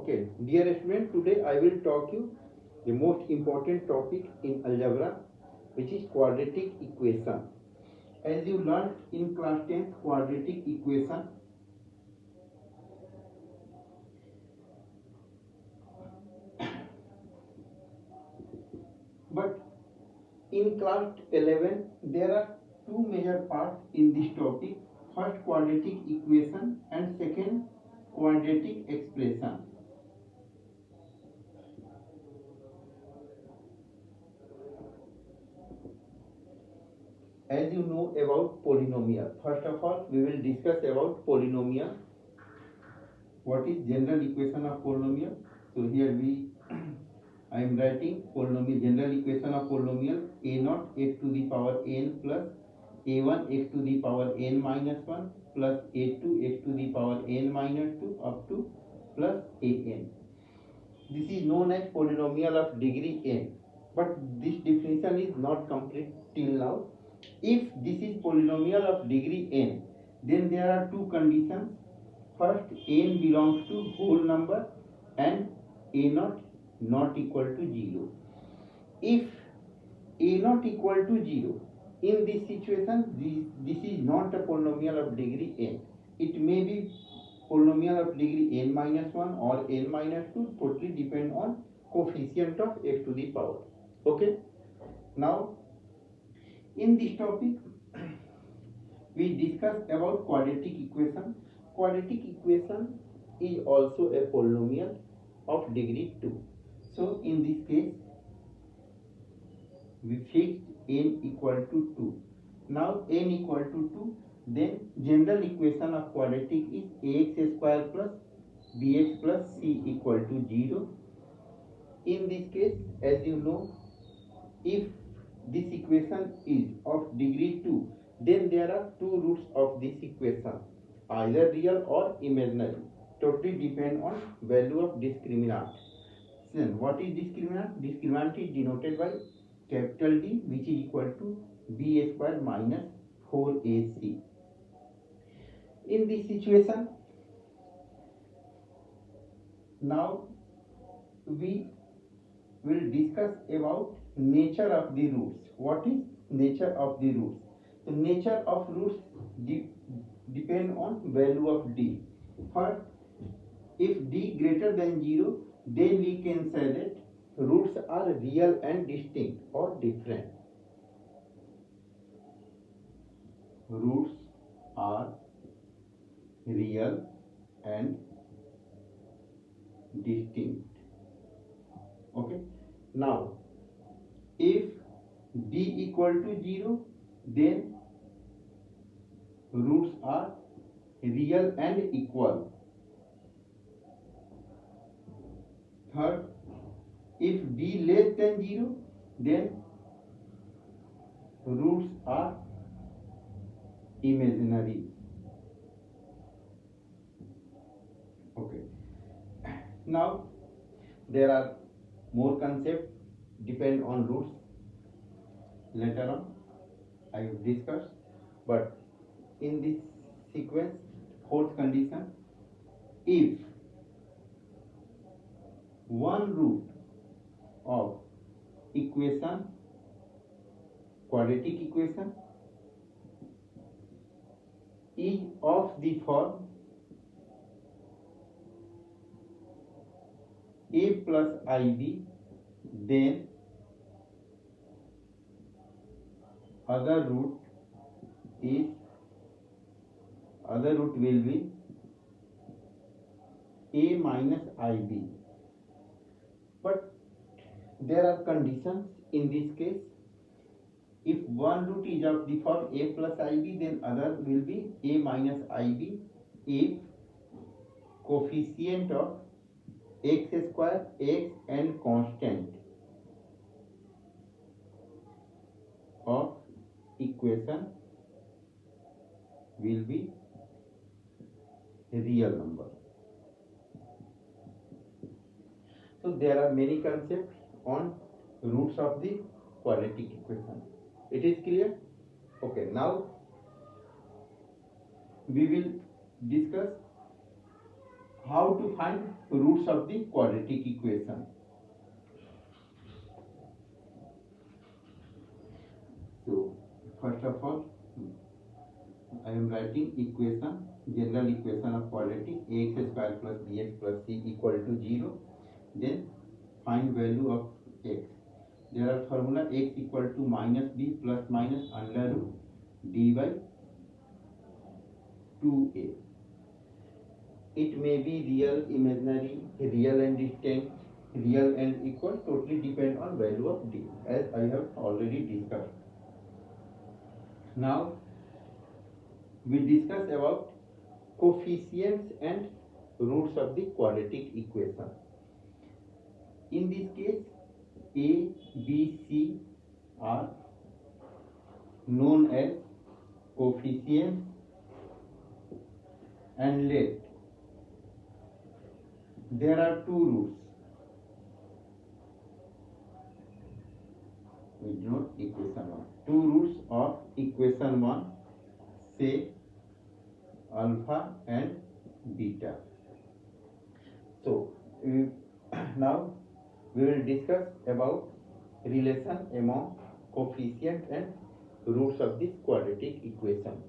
Okay, dear student, today I will talk you the most important topic in algebra, which is quadratic equation. As you learned in class 10th, quadratic equation, but in class 11 there are two major parts in this topic. First, quadratic equation, and second, quadratic expression. As you know about polynomial, first of all we will discuss about polynomial. What is general equation of polynomial? So here I am writing polynomial, general equation of polynomial a naught x to the power n plus a1 x to the power n minus 1 plus a2 x to the power n minus 2 up to plus an. This is known as polynomial of degree n, but this definition is not complete till now. If this is polynomial of degree n, then there are two conditions. First, n belongs to whole number and a naught not equal to 0. If a naught equal to 0, in this situation this is not a polynomial of degree n. It may be polynomial of degree n minus 1 or n minus 2, totally depend on coefficient of x to the power. Okay, now in this topic we discuss about quadratic equation. Quadratic equation is also a polynomial of degree 2. So in this case we fixed n equal to 2. Now n equal to 2, then general equation of quadratic is ax square plus bx plus c equal to 0. In this case, as you know, if this equation is of degree 2, then there are two roots of this equation, either real or imaginary, totally depend on value of discriminant. Then what is discriminant? Discriminant is denoted by capital D, which is equal to b square minus 4ac. In this situation, now we will discuss about nature of the roots. What is nature of the roots? The nature of roots depend on value of d. First, if d greater than 0, then we can say that roots are real and distinct or different. Roots are real and distinct. Okay, now if d equal to 0, then roots are real and equal. Third, if d less than 0, then roots are imaginary. Okay, now there are more concepts depend on roots. Later on I will discuss, but in this sequence, fourth condition, if one root of equation, quadratic equation, is of the form a plus ib, then other root will be a minus ib. But there are conditions in this case. If one root is of the form a plus ib, then other will be a minus ib if coefficient of x square, x, and constant of equation will be real number. So there are many concepts on roots of the quadratic equation. It is clear? Okay, now we will discuss how to find roots of the quadratic equation. So first of all, I am writing equation, general equation of quadratic, ax square plus bx plus c equal to 0. Then find value of x. There are formula x equal to minus b plus minus under root d by 2a. It may be real, imaginary, real and distinct, real and equal, totally depend on value of d, as I have already discussed. Now we discuss about coefficients and roots of the quadratic equation. In this case, a, b, c are known as coefficients, and let there are two roots. We denote equation 1. Two roots of equation 1, say alpha and beta. So now we will discuss about relation among coefficient and roots of this quadratic equation.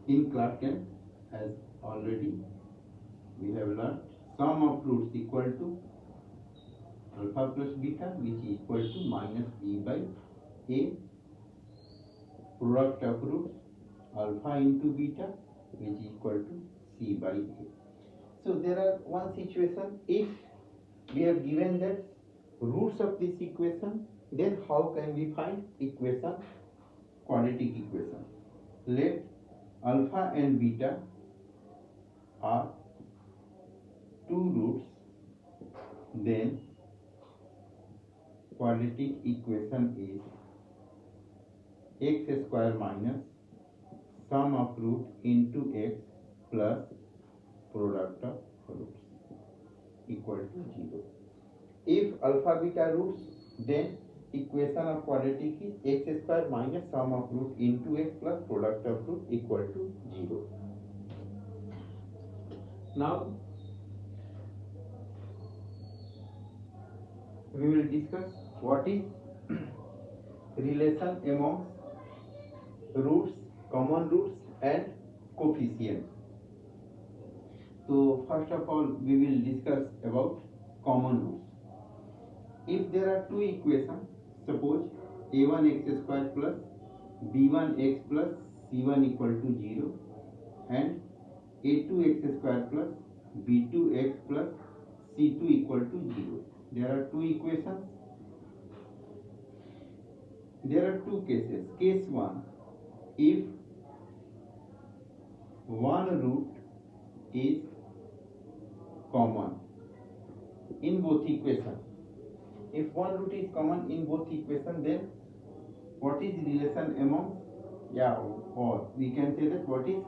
In class 10, as already we have learned, sum of roots equal to alpha plus beta, which is equal to minus b by a. Product of roots alpha into beta, which is equal to c by a. So there are one situation, if we have given that roots of this equation, then how can we find equation, quadratic equation? Let alpha and beta are two roots, then quadratic equation is x square minus sum of root into x plus product of roots equal to 0. If alpha beta roots, then equation of quadratic is x square minus sum of root into x plus product of root equal to 0. Now we will discuss what is relation among roots, common roots and coefficients. So first of all we will discuss about common roots. If there are two equations, suppose a1x square plus b1x plus c1 equal to 0 and a2x square plus b2x plus c2 equal to 0. There are two equations. There are two cases. Case 1, if one root is common in both equations. If one root is common in both equations, then what is relation among, or we can say that what is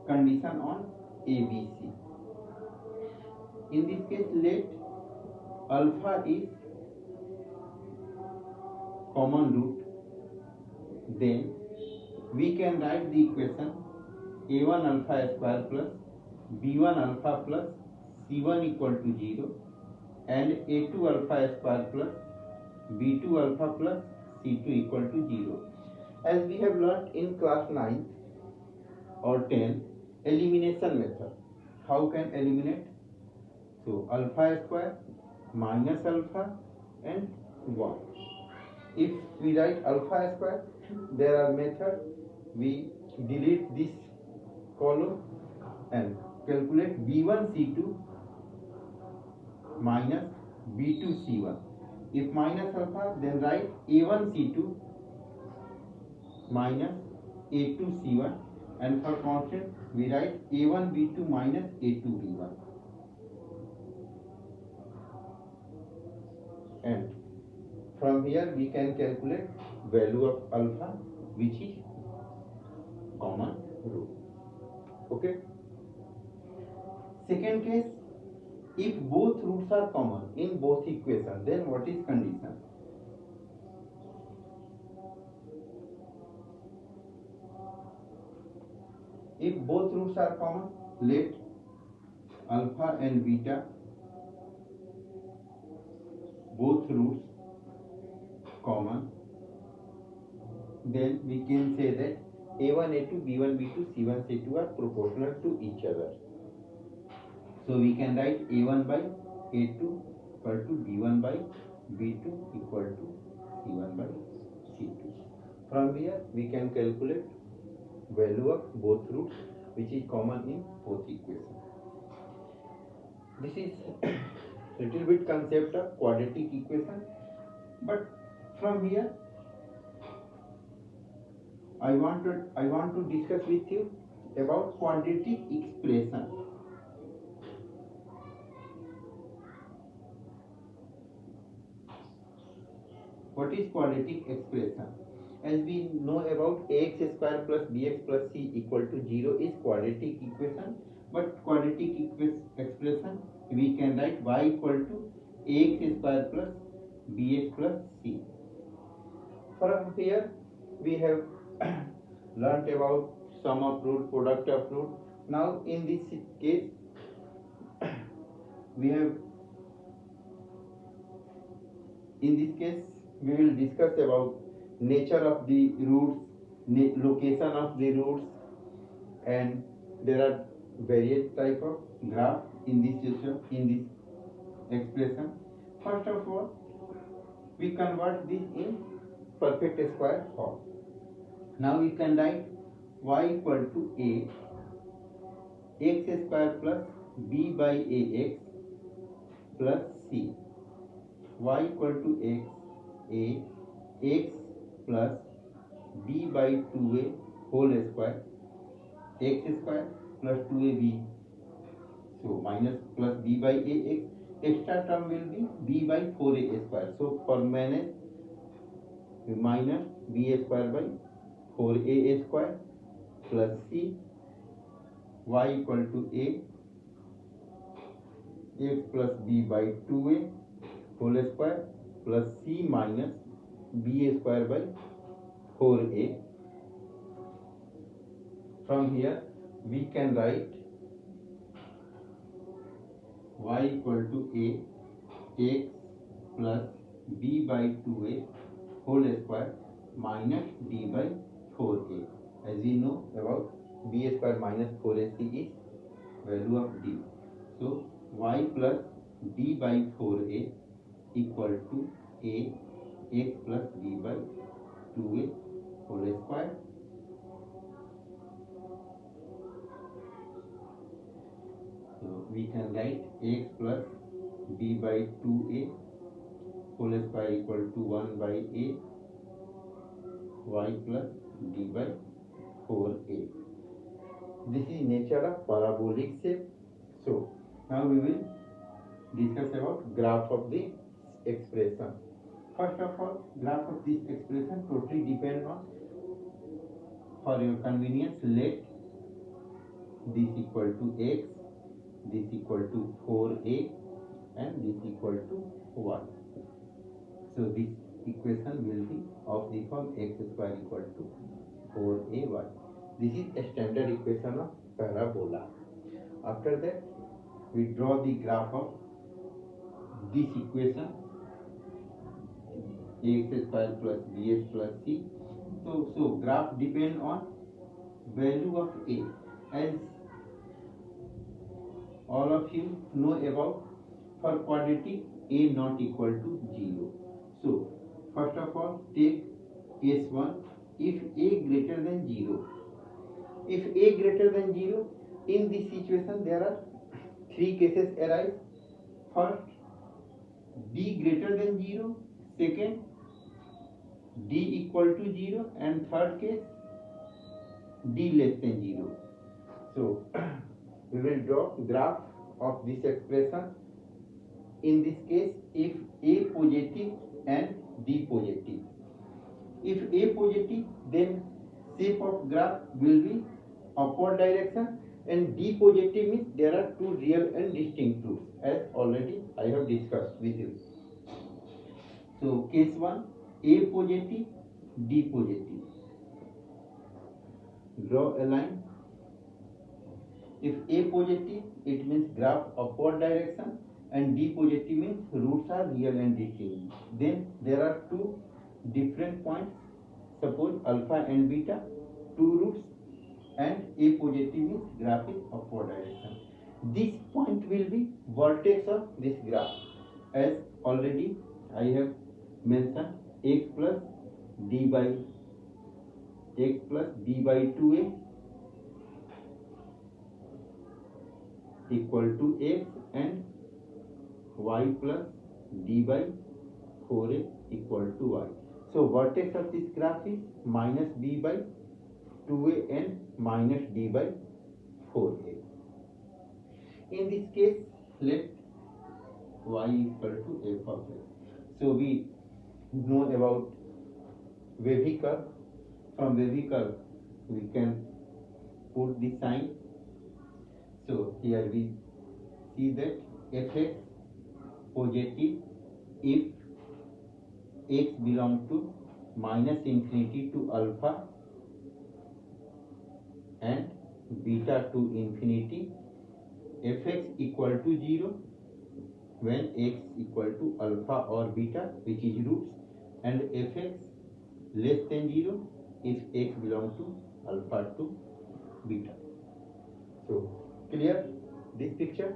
condition on ABC. In this case, let alpha is common root, then we can write the equation a1 alpha square plus b1 alpha plus c1 equal to 0 and a2 alpha square plus b2 alpha plus c2 equal to 0. As we have learnt in class 9 or 10, elimination method. How can eliminate? So alpha square minus alpha and 1. If we write alpha square, there are methods. We delete this column and calculate b1 c2 minus b2 c1. If minus alpha, then write a1 c2 minus a2 c1, and for constant we write a1 b2 minus a2 b1. And from here we can calculate value of alpha, which is common root. Okay. Second case, if both roots are common in both equations, then what is condition? If both roots are common, let alpha and beta, both roots common, then we can say that a1, a2, b1, b2, c1, c2 are proportional to each other. So we can write a1 by a2 equal to b1 by b2 equal to c1 by c2. From here we can calculate value of both roots which is common in both equations. This is little bit concept of quadratic equation, but from here I want to discuss with you about quadratic expression. What is quadratic expression? As we know about ax square plus bx plus c equal to 0 is quadratic equation, but quadratic expression we can write y equal to ax square plus bx plus c. From here we have learnt about sum of root, product of root. Now in this case we will discuss about nature of the roots, location of the roots, and there are various type of graph in this system, in this expression. First of all, we convert this in perfect square form. Now we can write y equal to a x square plus b by ax plus c. Y equal to x plus b by 2a whole square, x square plus 2ab, so minus plus b by ax, extra term will be b by 4a square, so permanent minus b square by 4a square plus c. Y equal to a x plus b by 2a whole square plus c minus b square by 4a. From here we can write y equal to a x plus b by 2a whole square minus d by 4a. As we know about b square minus 4ac is value of d. So y plus d by 4a equal to a x plus b by 2a whole square. So we can write x plus b by 2a whole square equal to 1 by a y plus d by 4a. This is nature of parabolic shape. So now we will discuss about graph of the expression. First of all, graph of this expression totally depend on, for your convenience, let this equal to x, this equal to 4a and this equal to 1. So this equation will be of the form x square equal to 4ay. This is a standard equation of parabola. After that, we draw the graph of this equation, ax square plus bx plus c. So graph depend on value of a. As all of you know about, for quadratic a not equal to 0. So first of all, take case 1. If a greater than 0, if a greater than 0, in this situation there are 3 cases arise. First, d greater than 0, second, d equal to 0, and third case, d less than 0. So we will draw graph of this expression. In this case, if a positive and d positive. If a positive, then shape of graph will be upward direction, and d positive means there are two real and distinct roots, as already I have discussed with you. So case 1, a positive, d positive. Draw a line If A positive, it means graph upward direction, and D positive means roots are real and distinct. Then there are two different points. Suppose alpha and beta, two roots, and A positive means graph is upward direction. This point will be vertex of this graph. As already I have mentioned, x plus d by 2a equal to x, and y plus d by 4a equal to y. So vertex of this graph is minus b by 2a and minus d by 4a. In this case, let y equal to f of x. So we know about wavy curve. From wavy curve, we can put the sign. So here we see that fx positive if x belongs to minus infinity to alpha and beta to infinity, fx equal to 0 when x equal to alpha or beta, which is roots, and fx less than 0 if x belongs to alpha to beta. So clear this picture?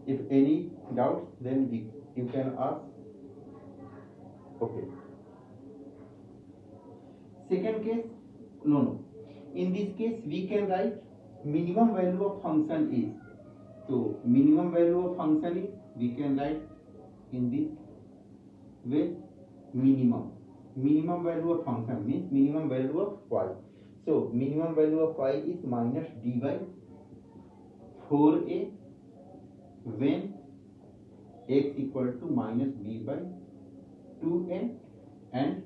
If any doubts, then you can ask. Okay. Second case, no. In this case, we can write minimum value of function is. So minimum value of function is, we can write in this way, minimum value of function means minimum value of y. So minimum value of y is minus d by 4a when x equal to minus b by 2a, and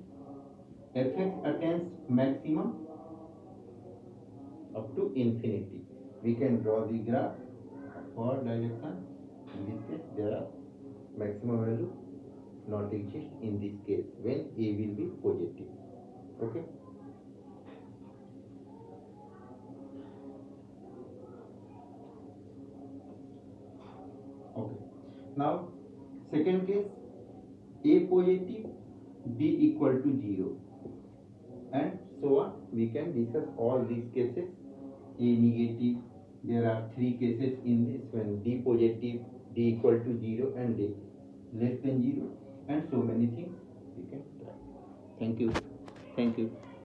fx attains maximum up to infinity. We can draw the graph for direction. In this case, there are maximum value not exist in this case when a will be positive. Okay. Okay. Now second case, a positive, b equal to 0, and so on. We can discuss all these cases. A negative, there are three cases in this, when d positive, d equal to 0 and d less than 0, and so many things we can try. Thank you.